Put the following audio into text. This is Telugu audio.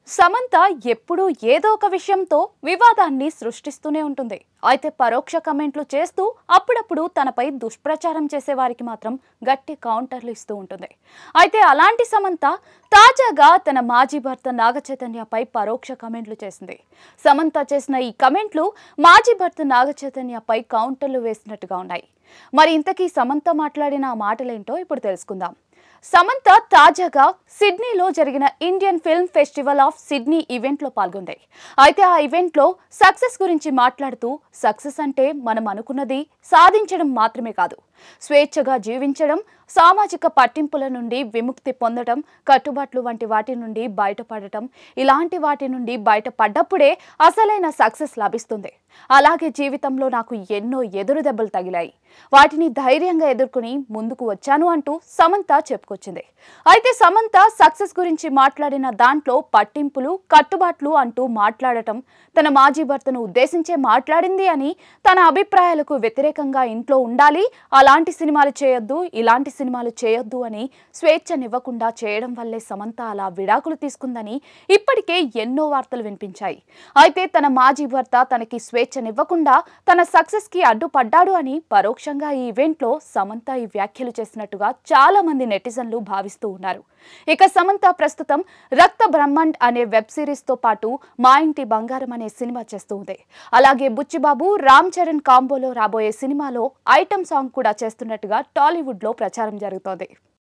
సమంత ఎప్పుడూ ఏదో ఒక విషయంతో వివాదాన్ని సృష్టిస్తూనే ఉంటుంది. అయితే పరోక్ష కమెంట్లు చేస్తూ అప్పుడప్పుడు తనపై దుష్ప్రచారం చేసే వారికి మాత్రం గట్టి కౌంటర్లు ఇస్తూ ఉంటుంది. అయితే అలాంటి సమంత తాజాగా తన మాజీ భర్త నాగచైతన్యపై పరోక్ష కమెంట్లు చేసింది. సమంత చేసిన ఈ కమెంట్లు మాజీ భర్త నాగచైతన్యపై కౌంటర్లు వేసినట్టుగా ఉన్నాయి. మరి ఇంతకీ సమంత మాట్లాడిన ఆ మాటలేంటో ఇప్పుడు తెలుసుకుందాం. సమంత తాజాగా సిడ్నీలో జరిగిన Indian film festival of Sydney ఈవెంట్లో పాల్గొంది. అయితే ఆ ఈవెంట్లో సక్సెస్ గురించి మాట్లాడుతూ సక్సెస్ అంటే మనం అనుకున్నది సాధించడం మాత్రమే కాదు, స్వేచ్ఛగా జీవించడం, సామాజిక పట్టింపుల నుండి విముక్తి పొందడం, కట్టుబాట్లు వంటి వాటి నుండి బయటపడటం, ఇలాంటి వాటి నుండి బయటపడ్డప్పుడే అసలైన సక్సెస్ లభిస్తుంది. అలాగే జీవితంలో నాకు ఎన్నో ఎదురు దెబ్బలు తగిలాయి, వాటిని ధైర్యంగా ఎదుర్కొని ముందుకు వచ్చాను అంటూ సమంత చెప్పుకొచ్చింది. అయితే సమంత సక్సెస్ గురించి మాట్లాడిన దాంట్లో పట్టింపులు, కట్టుబాట్లు అంటూ మాట్లాడటం తన మాజీ భర్తను ఉద్దేశించే మాట్లాడింది అని, తన అభిప్రాయాలకు వ్యతిరేకంగా ఇంట్లో ఉండాలి, అలాంటి సినిమాలు చేయొద్దు, ఇలాంటి సినిమాలు చేయొద్దు అని స్వేచ్ఛనివ్వకుండా చేయడం వల్లే సమంత అలా విడాకులు తీసుకుందని ఇప్పటికే ఎన్నో వార్తలు వినిపించాయి. అయితే తన మాజీ భర్త తనకి స్వేచ్ఛనివ్వకుండా తన సక్సెస్ కి అడ్డుపడ్డాడు అని పరోక్షంగా ఈ ఈవెంట్లో సమంత ఈ వ్యాఖ్యలు చేసినట్టుగా చాలా మంది నెటిజన్లు భావిస్తూ ఉన్నారు. ఇక సమంత ప్రస్తుతం రక్త బ్రహ్మాండ్ అనే వెబ్ సిరీస్ తో పాటు మా ఇంటి బంగారం అనే సినిమా చేస్తూ ఉంది. అలాగే బుచ్చిబాబు, రామ్ చరణ్ కాంబోలో రాబోయే సినిమాలో ఐటమ్ సాంగ్ కూడా చేస్తున్నట్టుగా టాలీవుడ్ లో ప్రచారం జరుగుతోంది.